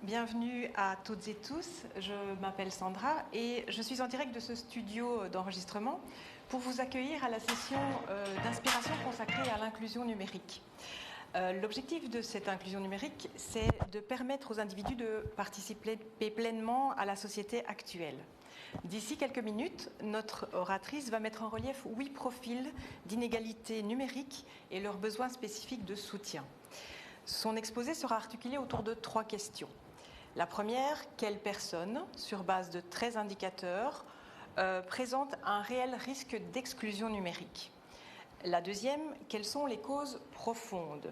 bienvenue à toutes et tous. Je m'appelle Sandra et je suis en direct de ce studio d'enregistrement pour vous accueillir à la session d'inspiration consacrée à l'inclusion numérique. L'objectif de cette inclusion numérique, c'est de permettre aux individus de participer pleinement à la société actuelle. D'ici quelques minutes, notre oratrice va mettre en relief 8 profils d'inégalité numérique et leurs besoins spécifiques de soutien. Son exposé sera articulé autour de 3 questions. La première, quelle personne, sur base de 13 indicateurs, présente un réel risque d'exclusion numérique? La deuxième, quelles sont les causes profondes?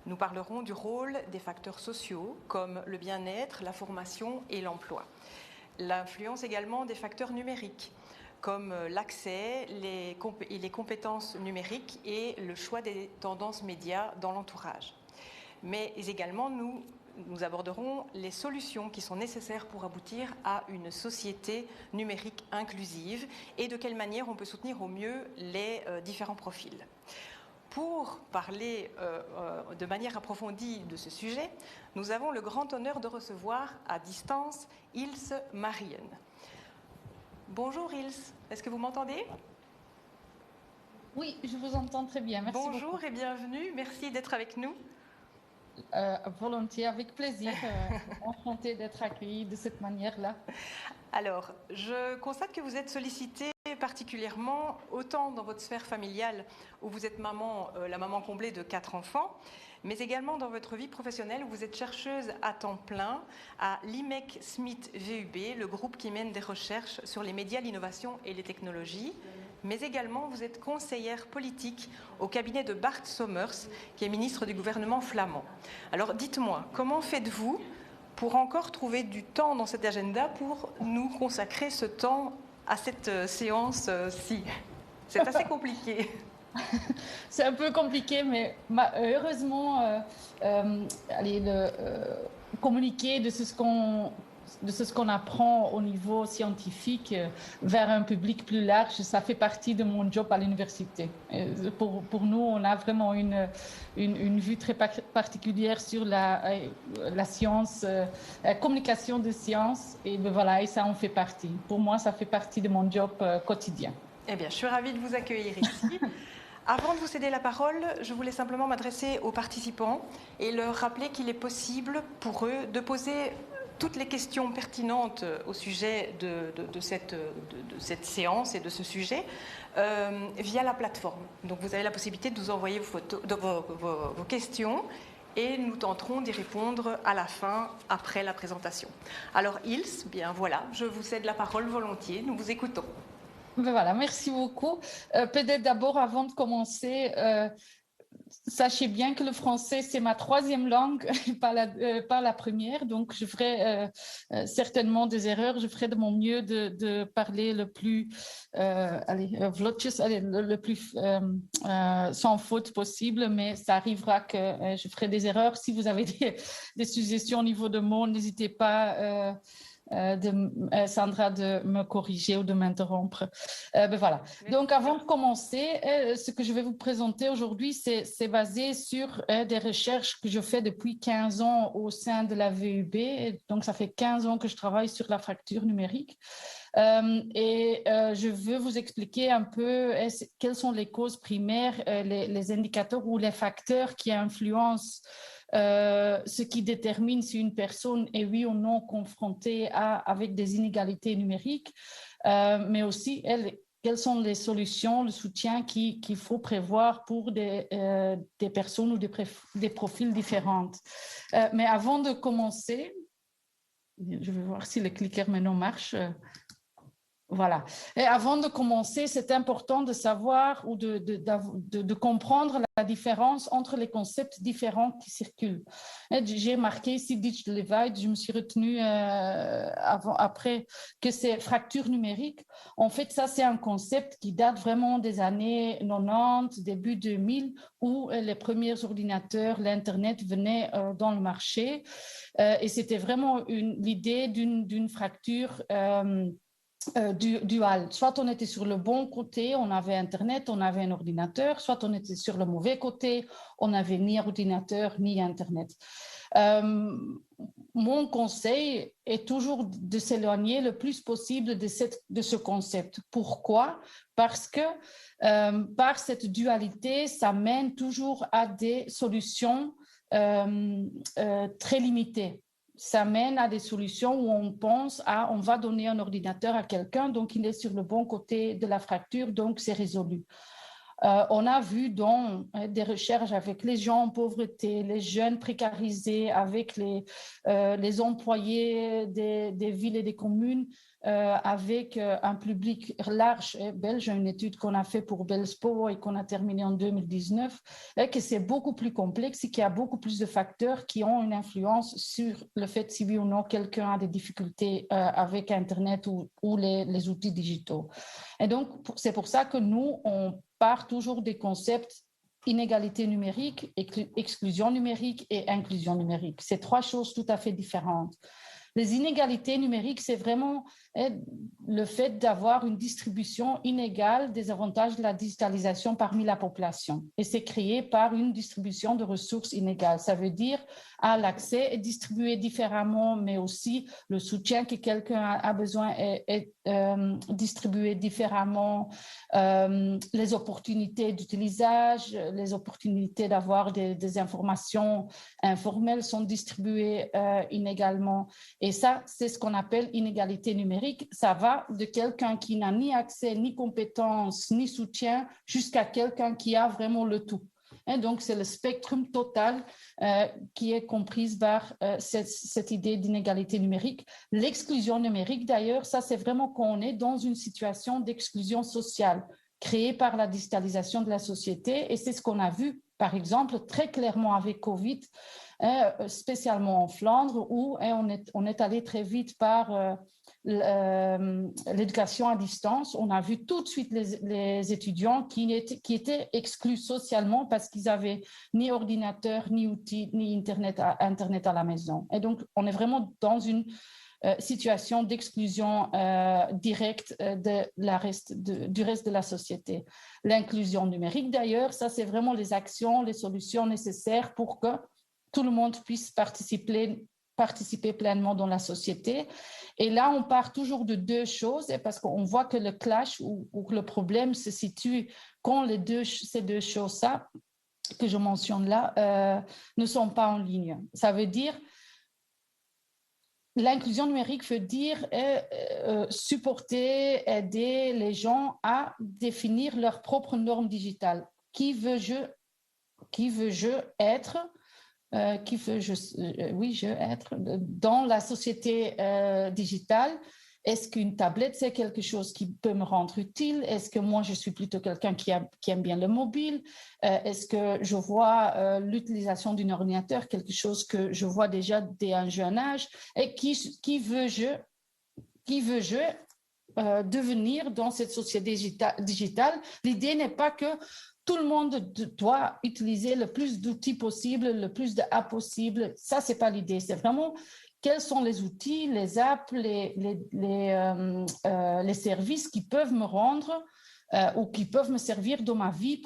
Nous parlerons du rôle des facteurs sociaux comme le bien-être, la formation et l'emploi. L'influence également des facteurs numériques comme l'accès, les compétences numériques et le choix des tendances médias dans l'entourage. Mais également, nous aborderons les solutions qui sont nécessaires pour aboutir à une société numérique inclusive et de quelle manière on peut soutenir au mieux les différents profils. Pour parler de manière approfondie de ce sujet, nous avons le grand honneur de recevoir à distance Ilse Marien. Bonjour Ilse, est-ce que vous m'entendez? Oui, je vous entends très bien, merci Bonjour beaucoup. Et bienvenue, merci d'être avec nous. Volontiers, avec plaisir, enchantée d'être accueillie de cette manière-là. Alors, je constate que vous êtes sollicitée particulièrement autant dans votre sphère familiale où vous êtes maman, la maman comblée de 4 enfants, mais également dans votre vie professionnelle où vous êtes chercheuse à temps plein à l'IMEC Smith VUB, le groupe qui mène des recherches sur les médias, l'innovation et les technologies. Mais également, vous êtes conseillère politique au cabinet de Bart Somers, qui est ministre du gouvernement flamand. Alors, dites-moi, comment faites-vous pour encore trouver du temps dans cet agenda pour nous consacrer ce temps à cette séance-ci? C'est assez compliqué. C'est un peu compliqué, mais heureusement, communiquer de ce qu'on apprend au niveau scientifique vers un public plus large, ça fait partie de mon job à l'université. Pour nous, on a vraiment une vue très particulière sur la science, la communication de science, et voilà, et ça en fait partie. Pour moi, ça fait partie de mon job quotidien. Eh bien, je suis ravie de vous accueillir ici. Avant de vous céder la parole, je voulais simplement m'adresser aux participants et leur rappeler qu'il est possible pour eux de poser toutes les questions pertinentes au sujet de cette séance et de ce sujet via la plateforme. Donc vous avez la possibilité de nous envoyer vos questions et nous tenterons d'y répondre à la fin, après la présentation. Alors Ilse, bien voilà, je vous cède la parole volontiers, nous vous écoutons. Ben voilà, merci beaucoup. Peut-être d'abord, avant de commencer, sachez bien que le français, c'est ma 3e langue, pas la première. Donc, je ferai certainement des erreurs. Je ferai de mon mieux de parler le plus, vlotjes, le plus sans faute possible. Mais ça arrivera que je ferai des erreurs. Si vous avez des suggestions au niveau de mots, n'hésitez pas Sandra, de me corriger ou de m'interrompre. Ben voilà. Donc, avant de commencer, ce que je vais vous présenter aujourd'hui, c'est basé sur des recherches que je fais depuis 15 ans au sein de la VUB. Donc, ça fait 15 ans que je travaille sur la fracture numérique. Je veux vous expliquer un peu quelles sont les causes primaires, les indicateurs ou les facteurs qui influencent ce qui détermine si une personne est oui ou non confrontée avec des inégalités numériques, mais aussi quelles sont les solutions, le soutien qu'il faut prévoir pour des personnes ou des profils différents. Mais avant de commencer, je vais voir si le clicker maintenant marche. Voilà. Et avant de commencer, c'est important de savoir ou de comprendre la différence entre les concepts différents qui circulent. J'ai marqué ici Digital Divide, je me suis retenue après que c'est fracture numérique. En fait, ça, c'est un concept qui date vraiment des années 90, début 2000, où les premiers ordinateurs, l'Internet venaient dans le marché. Et c'était vraiment l'idée d'une fracture dual. Soit on était sur le bon côté, on avait Internet, on avait un ordinateur, soit on était sur le mauvais côté, on n'avait ni ordinateur ni Internet. Mon conseil est toujours de s'éloigner le plus possible de ce concept. Pourquoi? Parce que par cette dualité, ça mène toujours à des solutions très limitées. Ça mène à des solutions où on pense on va donner un ordinateur à quelqu'un, donc il est sur le bon côté de la fracture, donc c'est résolu. On a vu dans des recherches avec les gens en pauvreté, les jeunes précarisés, avec les employés des villes et des communes, avec un public large belge, une étude qu'on a fait pour Belspo et qu'on a terminée en 2019, que c'est beaucoup plus complexe et qu'il y a beaucoup plus de facteurs qui ont une influence sur le fait si oui ou non quelqu'un a des difficultés avec Internet ou les outils digitaux. Et donc, c'est pour ça que nous, on part toujours des concepts inégalité numérique, exclusion numérique et inclusion numérique. C'est trois choses tout à fait différentes. Les inégalités numériques, c'est vraiment le fait d'avoir une distribution inégale des avantages de la digitalisation parmi la population. Et c'est créé par une distribution de ressources inégales. Ça veut dire l'accès est distribué différemment, mais aussi le soutien que quelqu'un a besoin est distribué différemment. Les opportunités d'utilisation, les opportunités d'avoir des informations informelles sont distribuées inégalement. Et ça, c'est ce qu'on appelle inégalité numérique. Ça va de quelqu'un qui n'a ni accès, ni compétences, ni soutien, jusqu'à quelqu'un qui a vraiment le tout. Et donc, c'est le spectre total qui est comprise par cette idée d'inégalité numérique. L'exclusion numérique, d'ailleurs, ça, c'est vraiment quand on est dans une situation d'exclusion sociale créée par la digitalisation de la société. Et c'est ce qu'on a vu, par exemple, très clairement avec Covid, spécialement en Flandre, où on est allé très vite par l'éducation à distance. On a vu tout de suite les étudiants qui étaient exclus socialement parce qu'ils n'avaient ni ordinateur, ni outils, ni Internet à la maison. Et donc, on est vraiment dans une situation d'exclusion directe du reste de la société. L'inclusion numérique, d'ailleurs, ça, c'est vraiment les actions, les solutions nécessaires pour que tout le monde puisse participer pleinement dans la société. Et là, on part toujours de deux choses, parce qu'on voit que le clash ou le problème se situe quand ces deux choses-là que je mentionne là ne sont pas en ligne. Ça veut dire l'inclusion numérique veut dire supporter, aider les gens à définir leurs propres normes digitales. Qui veux-je être? Qui veux-je être dans la société digitale? Est-ce qu'une tablette, c'est quelque chose qui peut me rendre utile? Est-ce que moi, je suis plutôt quelqu'un qui aime bien le mobile? Est-ce que je vois l'utilisation d'un ordinateur, quelque chose que je vois déjà dès un jeune âge? Et qui veux-je devenir dans cette société digitale? L'idée n'est pas que tout le monde doit utiliser le plus d'outils possible, le plus d'apps possible. Ça, ce n'est pas l'idée. C'est vraiment quels sont les outils, les apps, les services qui peuvent me rendre ou qui peuvent me servir dans ma vie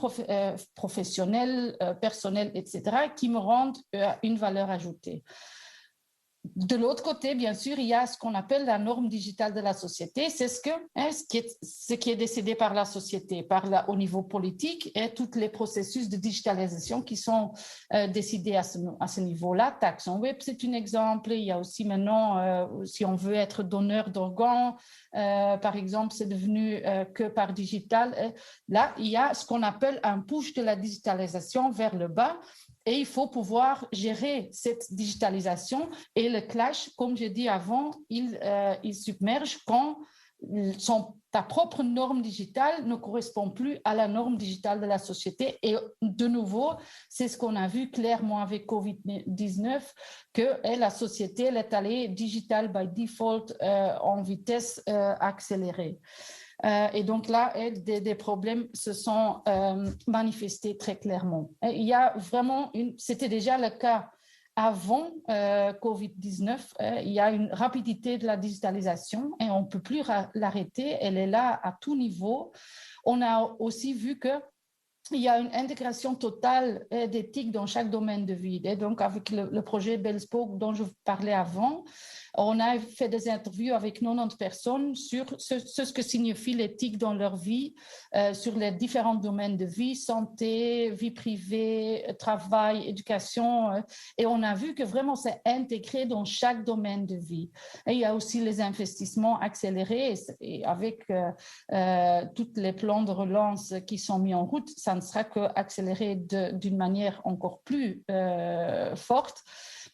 professionnelle, personnelle, etc., qui me rendent une valeur ajoutée. De l'autre côté, bien sûr, il y a ce qu'on appelle la norme digitale de la société. C'est ce qui est décidé par la société, au niveau politique, et tous les processus de digitalisation qui sont décidés à ce niveau-là. Taxe en web, c'est un exemple. Il y a aussi maintenant, si on veut être donneur d'organes, par exemple, c'est devenu que par digital. Là, il y a ce qu'on appelle un push de la digitalisation vers le bas. Et il faut pouvoir gérer cette digitalisation. Et le clash, comme j'ai dit avant, il submerge quand ta propre norme digitale ne correspond plus à la norme digitale de la société. Et de nouveau, c'est ce qu'on a vu clairement avec Covid-19, que la société elle est allée digital by default en vitesse accélérée. Et donc là, des problèmes se sont manifestés très clairement. Il y a vraiment c'était déjà le cas avant Covid-19, il y a une rapidité de la digitalisation et on ne peut plus l'arrêter. Elle est là à tout niveau. On a aussi vu que il y a une intégration totale d'éthique dans chaque domaine de vie. Et donc, avec le projet Bellspoke dont je vous parlais avant, on a fait des interviews avec 90 personnes sur ce que signifie l'éthique dans leur vie, sur les différents domaines de vie, santé, vie privée, travail, éducation. Et on a vu que vraiment c'est intégré dans chaque domaine de vie. Et il y a aussi les investissements accélérés et avec tous les plans de relance qui sont mis en route, ça ne sera qu'accéléré d'une manière encore plus forte.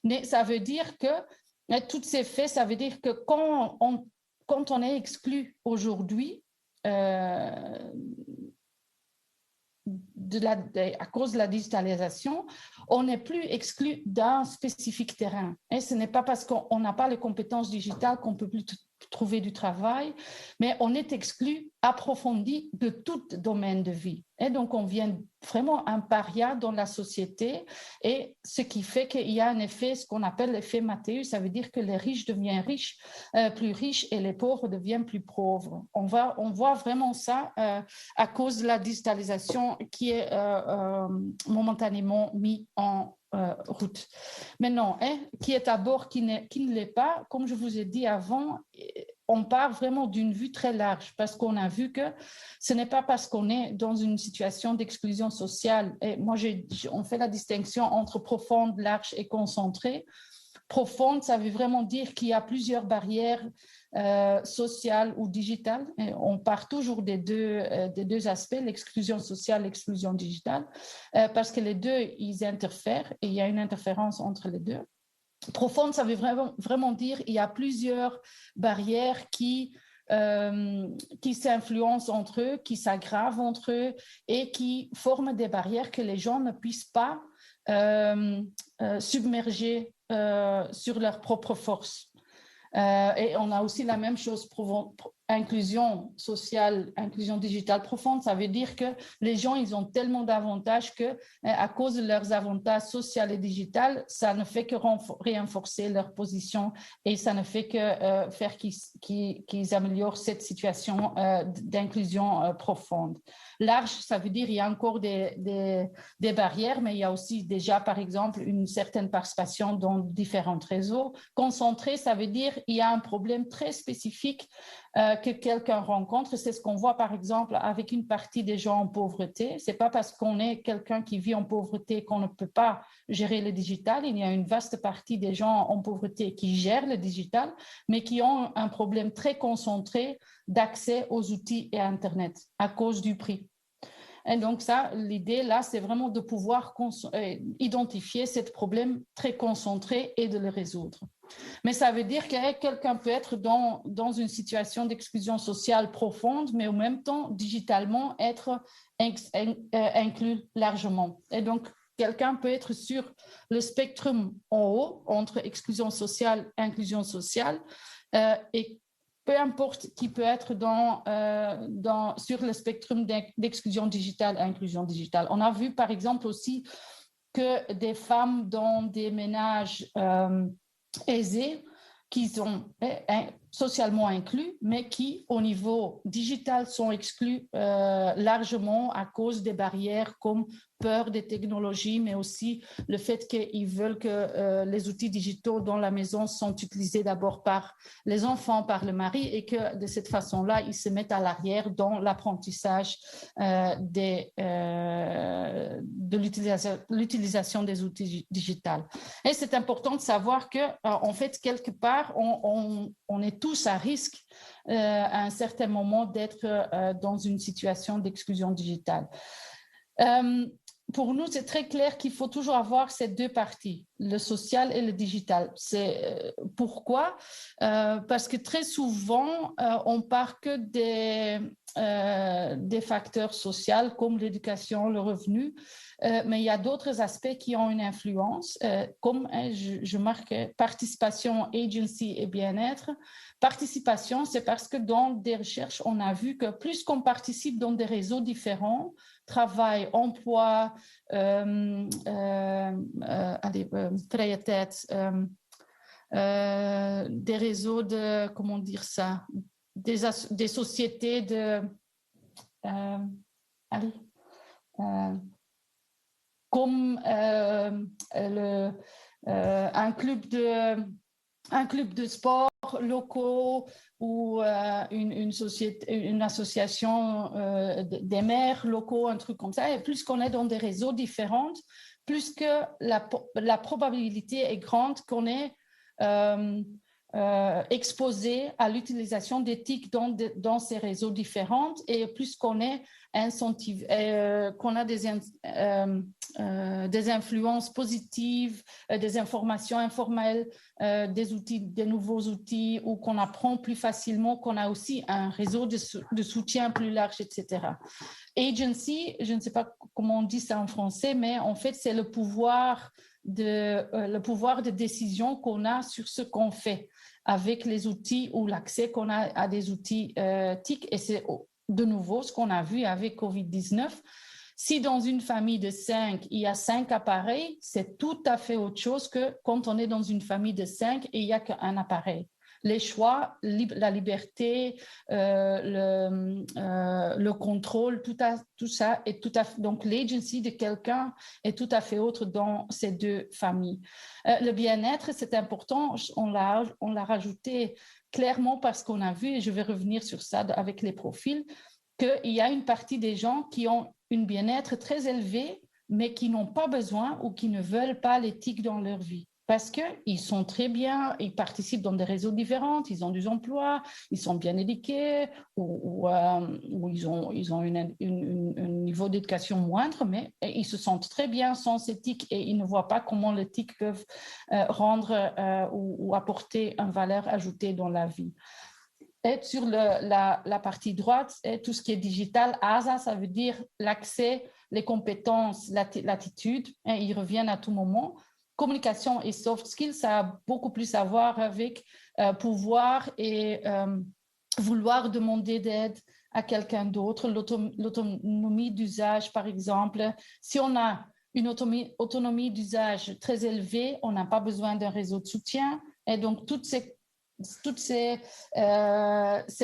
Mais ça veut dire que tous ces faits, ça veut dire que quand on est exclu aujourd'hui à cause de la digitalisation, on n'est plus exclu d'un spécifique terrain. Et ce n'est pas parce qu'on n'a pas les compétences digitales qu'on ne peut plus trouver du travail, mais on est exclu approfondi de tout domaine de vie. Et donc, on vient vraiment un paria dans la société, et ce qui fait qu'il y a un effet, ce qu'on appelle l'effet Mathéus, ça veut dire que les riches deviennent plus riches et les pauvres deviennent plus pauvres. On voit vraiment ça à cause de la digitalisation qui est momentanément mise en route. Maintenant, qui est à bord, qui ne l'est pas, comme je vous ai dit avant, on part vraiment d'une vue très large parce qu'on a vu que ce n'est pas parce qu'on est dans une situation d'exclusion sociale. Et moi, on fait la distinction entre profonde, large et concentrée. Profonde, ça veut vraiment dire qu'il y a plusieurs barrières sociales ou digitales. Et on part toujours des deux aspects, l'exclusion sociale, l'exclusion digitale, parce que les deux, ils interfèrent et il y a une interférence entre les deux. Profonde, ça veut vraiment dire qu'il y a plusieurs barrières qui s'influencent entre eux, qui s'aggravent entre eux et qui forment des barrières que les gens ne puissent pas submerger sur leur propre force. Et on a aussi la même chose pour inclusion sociale, inclusion digitale profonde. Ça veut dire que les gens, ils ont tellement d'avantages que, à cause de leurs avantages sociaux et digitaux, ça ne fait que renforcer leur position et ça ne fait que faire qu'ils améliorent cette situation d'inclusion profonde. Large, ça veut dire qu'il y a encore des barrières, mais il y a aussi déjà, par exemple, une certaine participation dans différents réseaux. Concentré, ça veut dire qu'il y a un problème très spécifique que quelqu'un rencontre. C'est ce qu'on voit, par exemple, avec une partie des gens en pauvreté. Ce n'est pas parce qu'on est quelqu'un qui vit en pauvreté qu'on ne peut pas gérer le digital. Il y a une vaste partie des gens en pauvreté qui gèrent le digital, mais qui ont un problème très concentré d'accès aux outils et à Internet à cause du prix. Et donc ça, l'idée là, c'est vraiment de pouvoir identifier ce problème très concentré et de le résoudre. Mais ça veut dire que quelqu'un peut être dans une situation d'exclusion sociale profonde, mais en même temps, digitalement, être inclus largement. Et donc, quelqu'un peut être sur le spectre en haut, entre exclusion sociale et inclusion sociale, et peu importe qui peut être sur le spectre d'exclusion digitale et inclusion digitale. On a vu, par exemple, aussi que des femmes dans des ménages aisés, qui sont socialement inclus, mais qui, au niveau digital, sont exclus largement à cause des barrières comme peur des technologies, mais aussi le fait qu'ils veulent que les outils digitaux dans la maison sont utilisés d'abord par les enfants, par le mari, et que de cette façon-là, ils se mettent à l'arrière dans l'apprentissage de l'utilisation des outils digitaux. Et c'est important de savoir que, en fait, quelque part, on est tous à risque à un certain moment d'être dans une situation d'exclusion digitale. Pour nous, c'est très clair qu'il faut toujours avoir ces deux parties, le social et le digital. C'est pourquoi? Parce que très souvent, on part que des facteurs sociaux comme l'éducation, le revenu, mais il y a d'autres aspects qui ont une influence, comme je marque participation, agency et bien-être. Participation, c'est parce que dans des recherches, on a vu que plus qu'on participe dans des réseaux différents, travail, emploi, vrije tijd, des réseaux de, comment dire ça, des sociétés de, comme un club de sport locaux ou une association des maires locaux, un truc comme ça. Et plus qu'on est dans des réseaux différents, plus que la probabilité est grande qu'on est exposé à l'utilisation des TIC dans ces réseaux différents, et plus qu'on est qu'on a des influences positives, des informations informelles, des nouveaux outils, ou qu'on apprend plus facilement, qu'on a aussi un réseau de soutien plus large, etc. Agency, je ne sais pas comment on dit ça en français, mais en fait, c'est le pouvoir de décision qu'on a sur ce qu'on fait avec les outils ou l'accès qu'on a à des outils TIC. Et c'est de nouveau ce qu'on a vu avec COVID-19. Si dans une famille de 5, il y a 5 appareils, c'est tout à fait autre chose que quand on est dans une famille de 5 et il n'y a qu'un appareil. Les choix, la liberté, le contrôle, tout ça est tout à fait... Donc, l'agency de quelqu'un est tout à fait autre dans ces deux familles. Le bien-être, c'est important. On l'a rajouté clairement parce qu'on a vu, et je vais revenir sur ça avec les profils, qu'il y a une partie des gens qui ont un bien-être très élevé, mais qui n'ont pas besoin ou qui ne veulent pas l'éthique dans leur vie. Parce qu'ils sont très bien, ils participent dans des réseaux différents, ils ont des emplois, ils sont bien éduqués, ou ils ont un niveau d'éducation moindre, mais ils se sentent très bien sans éthique, et ils ne voient pas comment l'éthique peut rendre ou apporter une valeur ajoutée dans la vie. Et sur la partie droite, tout ce qui est digital, ASA, ça veut dire l'accès, les compétences, l'attitude, ils reviennent à tout moment. Communication et soft skills, ça a beaucoup plus à voir avec pouvoir et vouloir demander d'aide à quelqu'un d'autre. L'autonomie d'usage, par exemple. Si on a une autonomie d'usage très élevée, on n'a pas besoin d'un réseau de soutien. Et donc, tous ces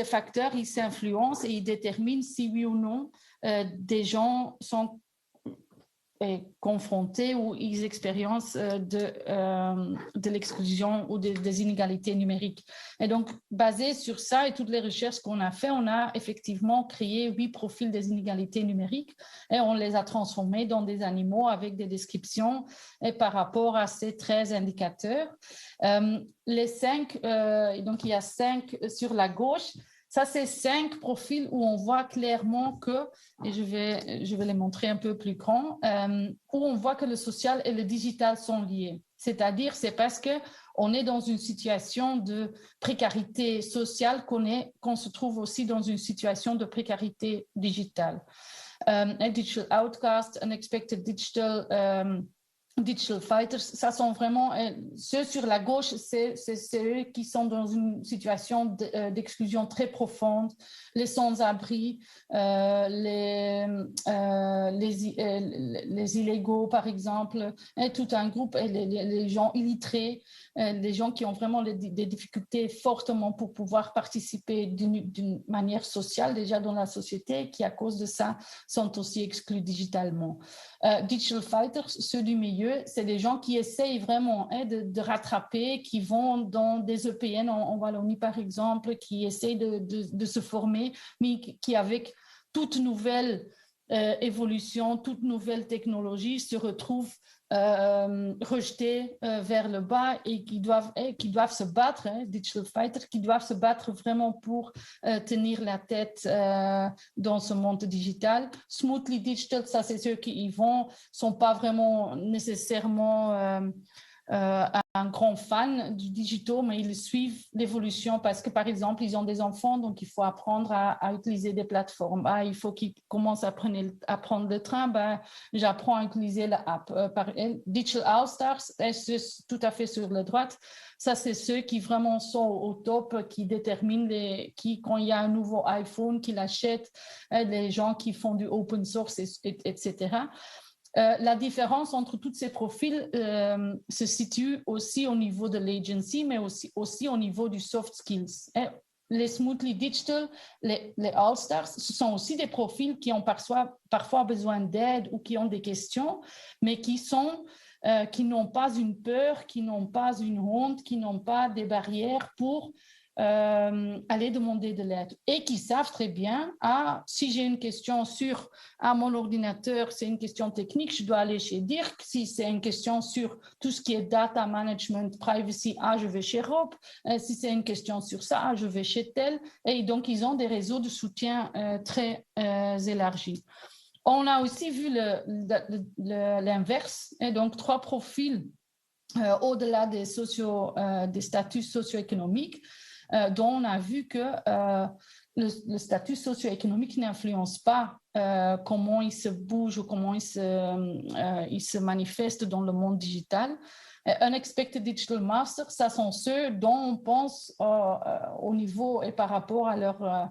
facteurs, ils s'influencent et ils déterminent si oui ou non des gens sont confrontés ou ils expérimentent de l'exclusion ou des inégalités numériques. Et donc, basé sur ça et toutes les recherches qu'on a fait, on a effectivement créé 8 profils des inégalités numériques et on les a transformés dans des animaux avec des descriptions et par rapport à ces 13 indicateurs. Les 5, donc il y a 5 sur la gauche. Ça, c'est 5 profils où on voit clairement que, et je vais les montrer un peu plus grand, où on voit que le social et le digital sont liés. C'est-à-dire, c'est parce qu'on est dans une situation de précarité sociale qu'on se trouve aussi dans une situation de précarité digitale. Digital outcast, unexpected digital fighters, ça sont vraiment ceux sur la gauche, c'est eux qui sont dans une situation d'exclusion très profonde, les sans-abri, les illégaux par exemple, et tout un groupe, les gens illettrés, les gens qui ont vraiment des difficultés fortement pour pouvoir participer d'une manière sociale déjà dans la société, qui à cause de ça sont aussi exclus digitalement. Digital fighters, ceux du milieu, c'est des gens qui essayent vraiment de rattraper, qui vont dans des EPN en Wallonie par exemple, qui essayent de se former, mais qui avec toute nouvelle évolution, toute nouvelle technologie se retrouvent rejetés vers le bas et qui doivent se battre, digital fighters, qui doivent se battre vraiment pour tenir la tête dans ce monde digital. Smoothly digital, ça c'est ceux qui sont pas vraiment nécessairement un grand fan du digital, mais ils suivent l'évolution parce que, par exemple, ils ont des enfants, donc il faut apprendre à utiliser des plateformes. Il faut qu'ils commencent à prendre le train, j'apprends à utiliser l'app. Digital All-Stars, c'est tout à fait sur la droite. Ça, c'est ceux qui vraiment sont au top, qui déterminent quand il y a un nouveau iPhone, qui l'achètent, les gens qui font du open source, etc. La différence entre tous ces profils se situe aussi au niveau de l'agency, mais aussi au niveau du soft skills. Les Smoothly Digital, les All-Stars, ce sont aussi des profils qui ont parfois besoin d'aide ou qui ont des questions, mais qui n'ont pas une peur, qui n'ont pas une honte, qui n'ont pas des barrières pour aller demander de l'aide et qui savent très bien, si j'ai une question sur mon ordinateur, c'est une question technique, je dois aller chez Dirk. Si c'est une question sur tout ce qui est data management, privacy, je vais chez Rob. Si c'est une question sur ça, je vais chez tel. Et donc, ils ont des réseaux de soutien très élargis. On a aussi vu l'inverse, et donc 3 profils au-delà des statuts socio-économiques, dont on a vu que le statut socio-économique n'influence pas comment il se bouge ou comment il se manifeste dans le monde digital. Unexpected Digital Masters, ça sont ceux dont on pense au niveau et par rapport à leur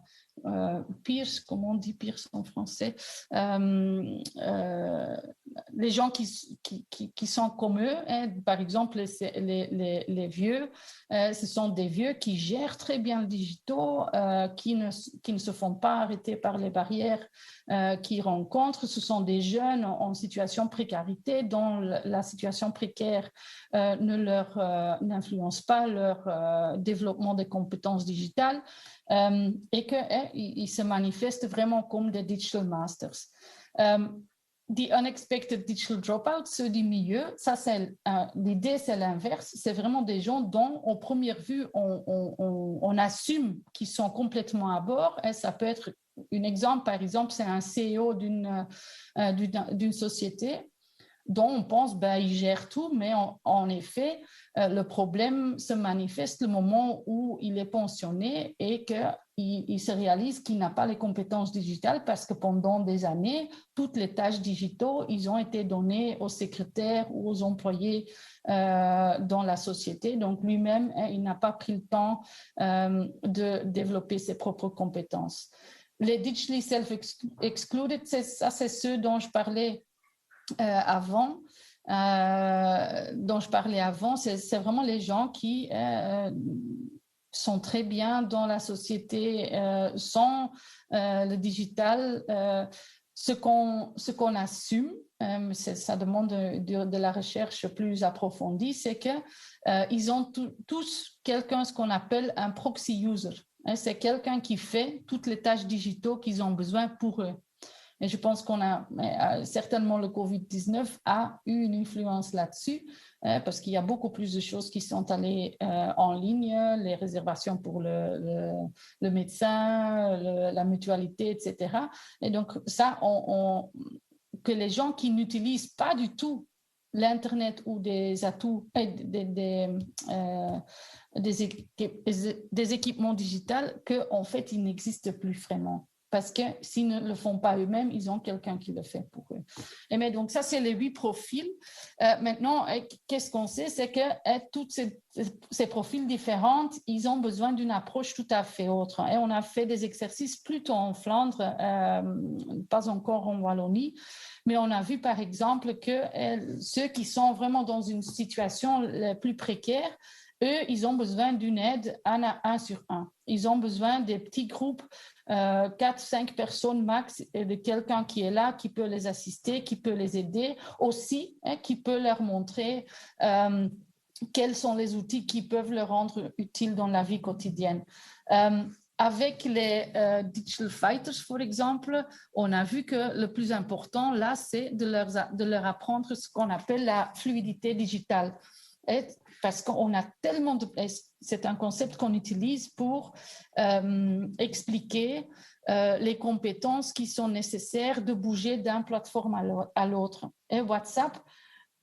peers, comment on dit peers en français, les gens qui sont comme eux, hein, par exemple les vieux, ce sont des vieux qui gèrent très bien le digital, qui ne se font pas arrêter par les barrières qu'ils rencontrent. Ce sont des jeunes en situation de précarité dont la situation précaire n'influence pas leur développement des compétences digitales et qu'ils se manifestent vraiment comme des digital masters. The unexpected digital dropouts, ceux du milieu, l'idée c'est l'inverse, c'est vraiment des gens dont, en première vue, on assume qu'ils sont complètement à bord. Et ça peut être un exemple, par exemple, c'est un CEO d'une société dont on pense il gère tout, mais en effet, le problème se manifeste le moment où il est pensionné et qu'il se réalise qu'il n'a pas les compétences digitales parce que pendant des années, toutes les tâches digitales, ils ont été données aux secrétaires ou aux employés dans la société. Donc lui-même, il n'a pas pris le temps de développer ses propres compétences. Les digitally self-excluded, c'est ceux dont je parlais avant, c'est vraiment les gens qui sont très bien dans la société sans le digital. Ce qu'on assume, ça demande de la recherche plus approfondie, c'est qu'ils ont tous ce qu'on appelle un proxy user. C'est quelqu'un qui fait toutes les tâches digitales qu'ils ont besoin pour eux. Et je pense certainement le COVID-19 a eu une influence là-dessus parce qu'il y a beaucoup plus de choses qui sont allées en ligne, les réservations pour le médecin, la mutualité, etc. Et donc ça, que les gens qui n'utilisent pas du tout l'Internet ou des atouts, des équipements digitaux, qu'en fait, ils n'existent plus vraiment. Parce que s'ils ne le font pas eux-mêmes, ils ont quelqu'un qui le fait pour eux. Mais donc, ça, c'est les 8 profils. Maintenant, qu'est-ce qu'on sait? C'est que tous ces profils différents, ils ont besoin d'une approche tout à fait autre. Et on a fait des exercices plutôt en Flandre, pas encore en Wallonie, mais on a vu, par exemple, que ceux qui sont vraiment dans une situation la plus précaire, eux, ils ont besoin d'une aide 1 sur 1. Ils ont besoin des petits groupes, 4-5 personnes max, et de quelqu'un qui est là, qui peut les assister, qui peut les aider, aussi, qui peut leur montrer quels sont les outils qui peuvent leur rendre utiles dans la vie quotidienne. Avec les Digital Fighters, par exemple, on a vu que le plus important, là, c'est de leur apprendre ce qu'on appelle la fluidité digitale. Parce qu'on a tellement c'est un concept qu'on utilise pour expliquer les compétences qui sont nécessaires de bouger d'une plateforme à l'autre. Et WhatsApp,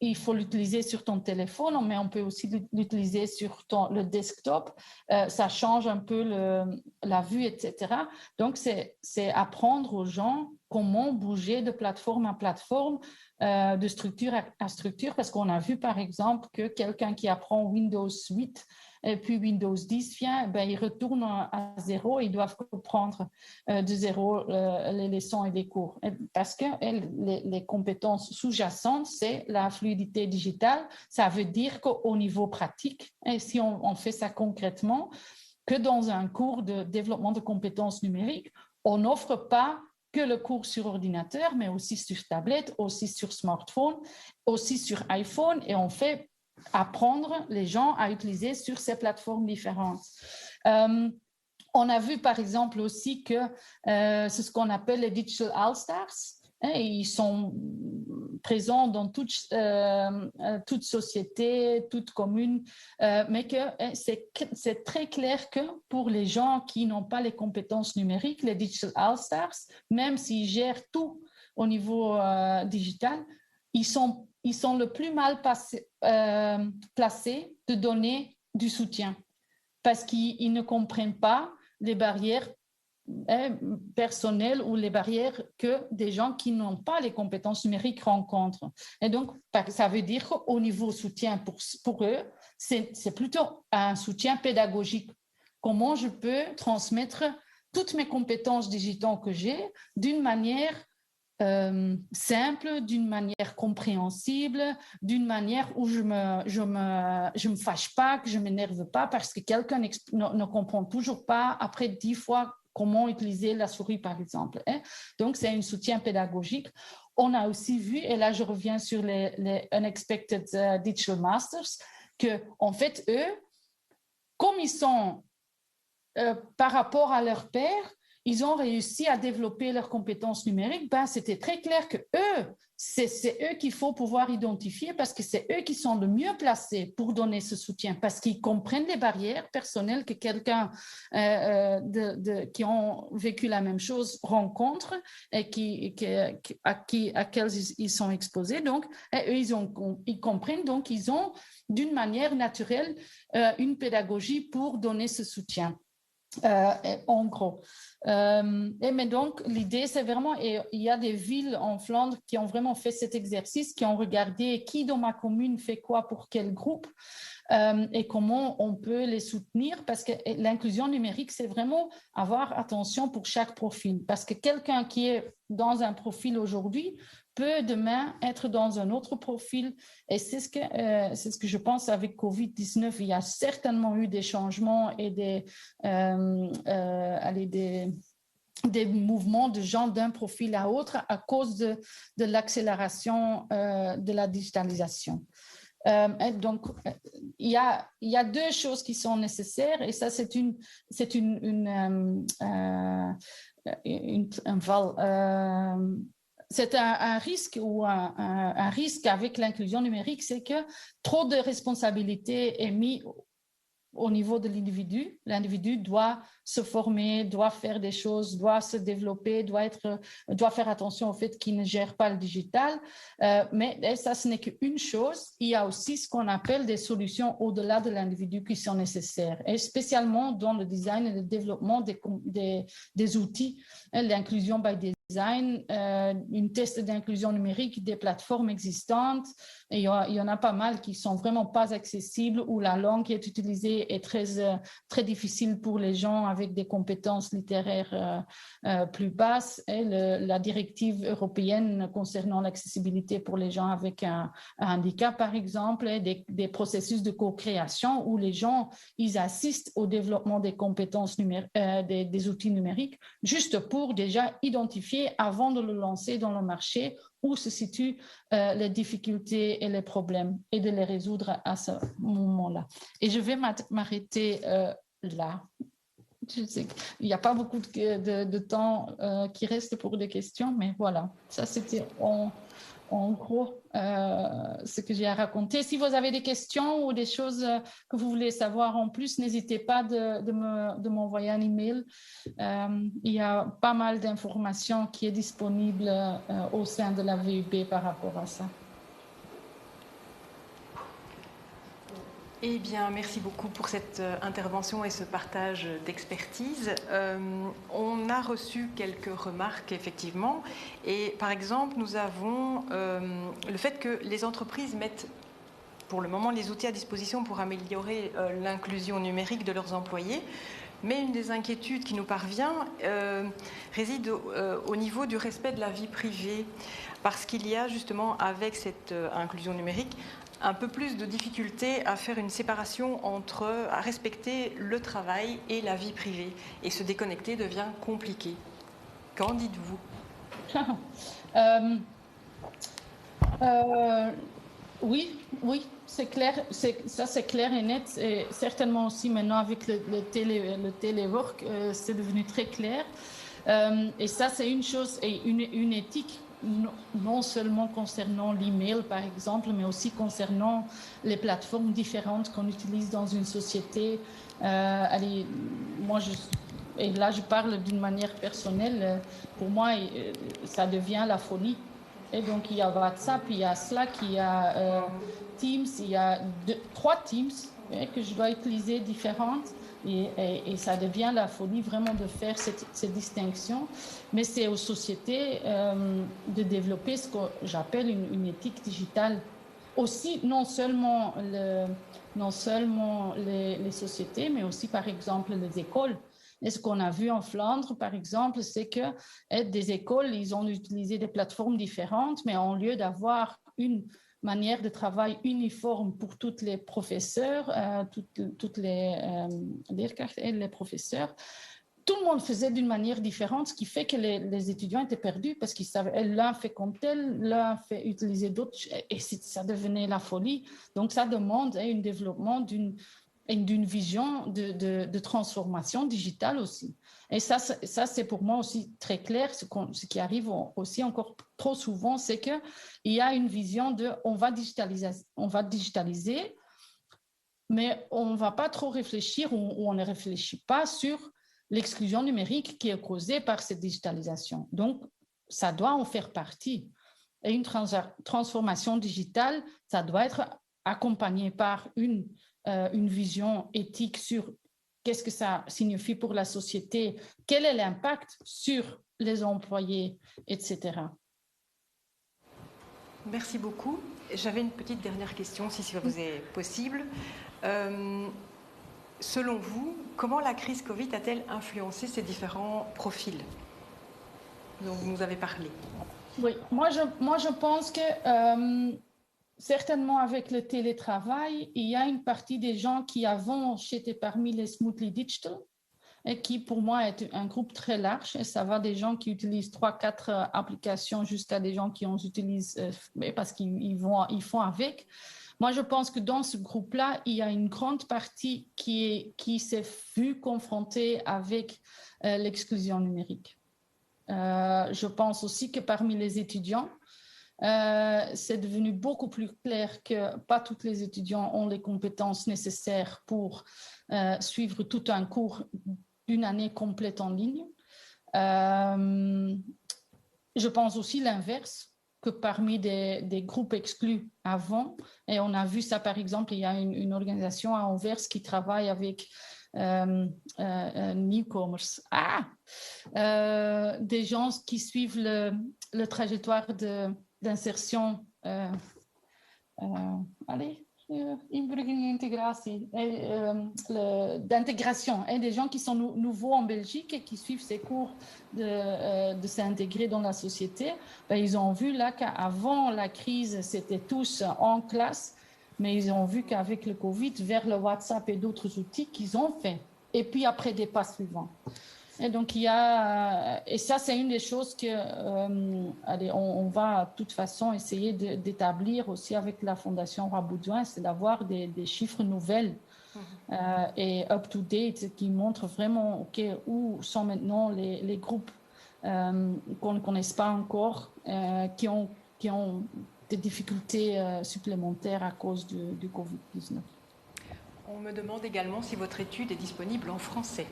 il faut l'utiliser sur ton téléphone, mais on peut aussi l'utiliser sur le desktop. Ça change un peu la vue, etc. Donc, c'est apprendre aux gens comment bouger de plateforme à plateforme, de structure à structure, parce qu'on a vu, par exemple, que quelqu'un qui apprend Windows 8 et puis Windows 10 vient, ben, ils retournent à zéro, ils doivent reprendre de zéro les leçons et les cours. Parce que les compétences sous-jacentes, c'est la fluidité digitale. Ça veut dire qu'au niveau pratique, et si on fait ça concrètement, que dans un cours de développement de compétences numériques, on n'offre pas que le cours sur ordinateur, mais aussi sur tablette, aussi sur smartphone, aussi sur iPhone, et on fait apprendre les gens à utiliser sur ces plateformes différentes. On a vu par exemple aussi que c'est ce qu'on appelle les Digital All-Stars. Ils sont présents dans toute société, toute commune, mais que c'est très clair que pour les gens qui n'ont pas les compétences numériques, les Digital All-Stars, même s'ils gèrent tout au niveau digital, ils sont le plus mal placés de donner du soutien parce qu'ils ne comprennent pas les barrières personnelles ou les barrières que des gens qui n'ont pas les compétences numériques rencontrent. Et donc, ça veut dire qu'au niveau soutien pour eux, c'est plutôt un soutien pédagogique. Comment je peux transmettre toutes mes compétences digitales que j'ai d'une manière simple, d'une manière compréhensible, d'une manière où je me fâche pas, que je m'énerve pas parce que quelqu'un ne comprend toujours pas après 10 fois comment utiliser la souris, par exemple. Donc, c'est un soutien pédagogique. On a aussi vu, et là, je reviens sur les Unexpected Digital Masters, que, en fait, eux, comme ils sont par rapport à leurs pairs, ils ont réussi à développer leurs compétences numériques, ben, c'était très clair que c'est eux qu'il faut pouvoir identifier parce que c'est eux qui sont le mieux placés pour donner ce soutien parce qu'ils comprennent les barrières personnelles que quelqu'un qui ont vécu la même chose rencontre et à quelles ils sont exposés. Donc, eux, ils comprennent, donc ils ont d'une manière naturelle une pédagogie pour donner ce soutien. En gros. Mais donc, l'idée, c'est vraiment, et il y a des villes en Flandre qui ont vraiment fait cet exercice, qui ont regardé qui dans ma commune fait quoi pour quel groupe et comment on peut les soutenir, parce que l'inclusion numérique, c'est vraiment avoir attention pour chaque profil, parce que quelqu'un qui est dans un profil aujourd'hui peut demain être dans un autre profil. Et c'est ce que je pense avec COVID-19. Il y a certainement eu des changements et des mouvements de gens d'un profil à l'autre à cause de l'accélération de la digitalisation. Donc, il y a deux choses qui sont nécessaires et ça, c'est c'est un risque ou un risque avec l'inclusion numérique, c'est que trop de responsabilités est mis au niveau de l'individu. L'individu doit se former, doit faire des choses, doit se développer, doit faire attention au fait qu'il ne gère pas le digital. Mais ça, ce n'est qu'une chose. Il y a aussi ce qu'on appelle des solutions au-delà de l'individu qui sont nécessaires, et spécialement dans le design et le développement des outils, l'inclusion by design, une test d'inclusion numérique, des plateformes existantes. Et il y en a pas mal qui sont vraiment pas accessibles, où la langue qui est utilisée est très difficile pour les gens avec des compétences littéraires plus basses. Et la directive européenne concernant l'accessibilité pour les gens avec un handicap, par exemple, et des processus de co-création où les gens, ils assistent au développement des compétences des outils numériques, juste pour déjà identifier avant de le lancer dans le marché où se situent les difficultés et les problèmes et de les résoudre à ce moment-là. Et je vais m'arrêter là. Je sais qu'il n'y a pas beaucoup de temps qui reste pour des questions, mais voilà, ça c'était en gros ce que j'ai à raconter. Si vous avez des questions ou des choses que vous voulez savoir en plus, n'hésitez pas de m'envoyer un email. Il y a pas mal d'informations qui est disponible au sein de la VUB par rapport à ça. Eh bien, merci beaucoup pour cette intervention et ce partage d'expertise. On a reçu quelques remarques, effectivement. Et par exemple, nous avons le fait que les entreprises mettent pour le moment les outils à disposition pour améliorer l'inclusion numérique de leurs employés. Mais une des inquiétudes qui nous parvient réside au niveau du respect de la vie privée, parce qu'il y a justement avec cette inclusion numérique un peu plus de difficulté à faire une séparation à respecter le travail et la vie privée. Et se déconnecter devient compliqué. Qu'en dites-vous? Oui, c'est clair, ça c'est clair et net, et certainement aussi maintenant avec le téléwork, c'est devenu très clair. Et ça c'est une chose, et une éthique, non seulement concernant l'email par exemple, mais aussi concernant les plateformes différentes qu'on utilise dans une société. Allez, et là je parle d'une manière personnelle, pour moi ça devient la folie. Et donc, il y a WhatsApp, il y a Slack, il y a Teams, il y a 3 Teams que je dois utiliser différentes. Et ça devient la folie vraiment de faire cette distinction. Mais c'est aux sociétés de développer ce que j'appelle une éthique digitale. Aussi, non seulement les sociétés, mais aussi, par exemple, les écoles. Et ce qu'on a vu en Flandre, par exemple, c'est que des écoles, ils ont utilisé des plateformes différentes, mais au lieu d'avoir une manière de travail uniforme pour tous les professeurs, toutes les leerkrachten et les professeurs, tout le monde faisait d'une manière différente, ce qui fait que les étudiants étaient perdus parce qu'ils savaient, l'un fait comme tel, l'un fait utiliser d'autres, et ça devenait la folie. Donc, ça demande un développement d'une vision de transformation digitale aussi. Et ça c'est pour moi aussi très clair. Ce qui arrive aussi encore trop souvent, c'est qu'il y a une vision de on va digitaliser, mais on ne va pas trop réfléchir ou on ne réfléchit pas sur l'exclusion numérique qui est causée par cette digitalisation. Donc, ça doit en faire partie. Et une transformation digitale, ça doit être accompagné par une vision éthique sur qu'est-ce que ça signifie pour la société, quel est l'impact sur les employés, etc. Merci beaucoup. J'avais une petite dernière question, si ça vous est possible. Selon vous, comment la crise Covid a-t-elle influencé ces différents profils dont vous nous avez parlé? Oui, moi je pense que certainement avec le télétravail, il y a une partie des gens qui avant étaient parmi les Smoothly Digital et qui pour moi est un groupe très large, et ça va des gens qui utilisent 3-4 applications jusqu'à des gens qui en utilisent parce qu'ils font avec. Moi, je pense que dans ce groupe-là, il y a une grande partie qui s'est vue confrontée avec l'exclusion numérique. Je pense aussi que parmi les étudiants, c'est devenu beaucoup plus clair que pas tous les étudiants ont les compétences nécessaires pour suivre tout un cours d'une année complète en ligne. Je pense aussi l'inverse, que parmi des groupes exclus avant, et on a vu ça par exemple, il y a une organisation à Anvers qui travaille avec newcomers, des gens qui suivent le trajectoire d'insertion, d'intégration, et des gens qui sont nouveaux en Belgique et qui suivent ces cours de s'intégrer dans la société. Ils ont vu là qu'avant la crise, c'était tous en classe, mais ils ont vu qu'avec le Covid, vers le WhatsApp et d'autres outils qu'ils ont fait. Et puis après, des pas suivants. Et donc, et ça, c'est une des choses que, on va de toute façon essayer d'établir aussi avec la Fondation Roi Baudouin, c'est d'avoir des chiffres nouvelles et up-to-date qui montrent vraiment où sont maintenant les groupes qu'on ne connaisse pas encore, qui ont des difficultés supplémentaires à cause du Covid-19. On me demande également si votre étude est disponible en français.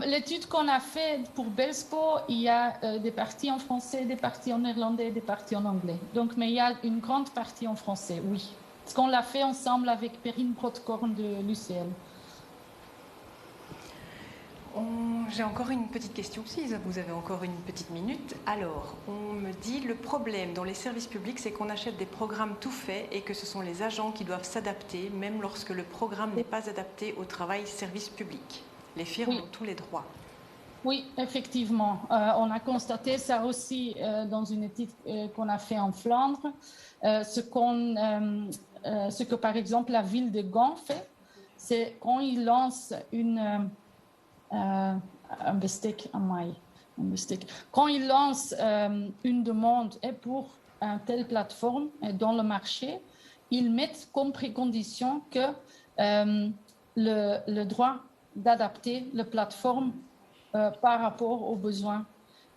L'étude qu'on a faite pour Belspo, il y a des parties en français, des parties en néerlandais, des parties en anglais. Donc, mais il y a une grande partie en français, oui. Parce qu'on l'a fait ensemble avec Perrine Brodkorn de l'UCL. j'ai encore une petite question, si vous avez encore une petite minute. Alors, on me dit, le problème dans les services publics, c'est qu'on achète des programmes tout faits et que ce sont les agents qui doivent s'adapter, même lorsque le programme n'est pas adapté au travail service public. Les firmes ont tous les droits. Oui, effectivement. On a constaté ça aussi dans une étude qu'on a fait en Flandre. Ce que, par exemple, la ville de Gand fait, c'est quand ils lancent un bestek à maille. Quand ils lancent une demande pour une telle plateforme dans le marché, ils mettent comme précondition que le droit d'adapter la plateforme par rapport aux besoins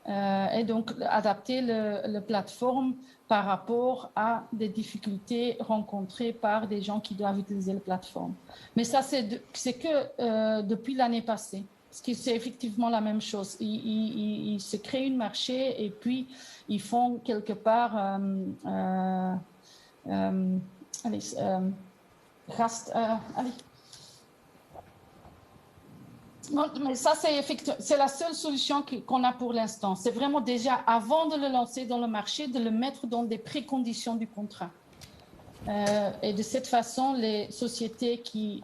et donc adapter la plateforme par rapport à des difficultés rencontrées par des gens qui doivent utiliser la plateforme. Mais ça, c'est que depuis l'année passée, parce que c'est effectivement la même chose. Ils se créent un marché et puis ils font quelque part mais ça, c'est la seule solution qu'on a pour l'instant. C'est vraiment déjà, avant de le lancer dans le marché, de le mettre dans des préconditions du contrat. Et de cette façon, les sociétés qui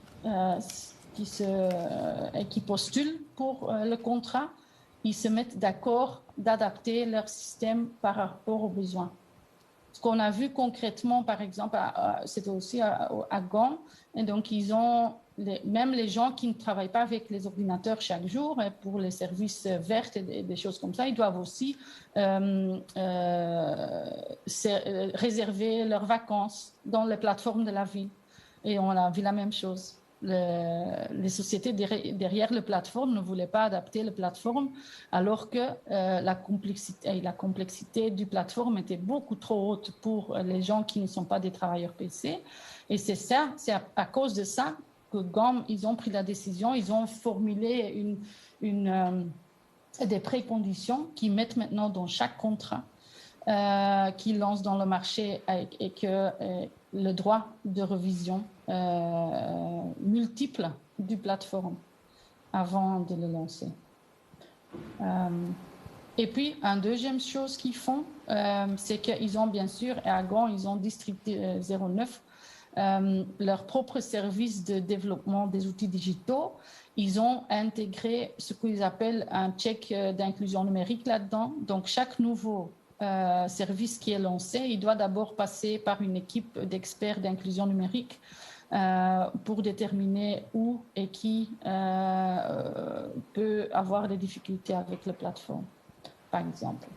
postulent pour le contrat, ils se mettent d'accord d'adapter leur système par rapport aux besoins. Ce qu'on a vu concrètement, par exemple, c'était aussi à Gand, et donc ils ont même les gens qui ne travaillent pas avec les ordinateurs chaque jour, pour les services verts et des choses comme ça, ils doivent aussi réserver leurs vacances dans les plateformes de la ville. Et on a vu la même chose. Les sociétés derrière la plateforme ne voulaient pas adapter la plateforme, alors que la complexité du plateforme était beaucoup trop haute pour les gens qui ne sont pas des travailleurs PC. Et c'est à cause de ça que Gand, ils ont pris la décision, ils ont formulé des préconditions qu'ils mettent maintenant dans chaque contrat qu'ils lancent dans le marché et que le droit de révision multiple du plateforme avant de le lancer. Et puis, une deuxième chose qu'ils font, c'est qu'ils ont bien sûr, et à Gand, ils ont District 09, leur propre service de développement des outils digitaux. Ils ont intégré ce qu'ils appellent un check d'inclusion numérique là-dedans. Donc, chaque nouveau service qui est lancé, il doit d'abord passer par une équipe d'experts d'inclusion numérique pour déterminer où et qui peut avoir des difficultés avec la plateforme, par exemple.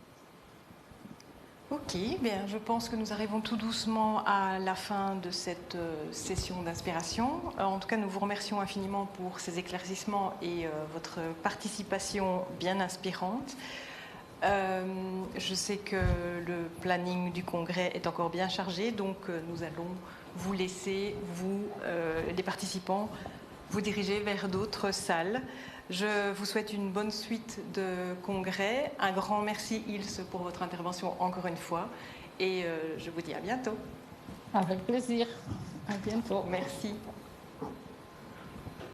Ok, bien, je pense que nous arrivons tout doucement à la fin de cette session d'inspiration. En tout cas, nous vous remercions infiniment pour ces éclaircissements et votre participation bien inspirante. Je sais que le planning du congrès est encore bien chargé, donc nous allons vous laisser, vous, les participants, vous diriger vers d'autres salles. Je vous souhaite une bonne suite de congrès. Un grand merci, Ilse, pour votre intervention encore une fois. Et je vous dis à bientôt. Avec plaisir. À bientôt. Merci.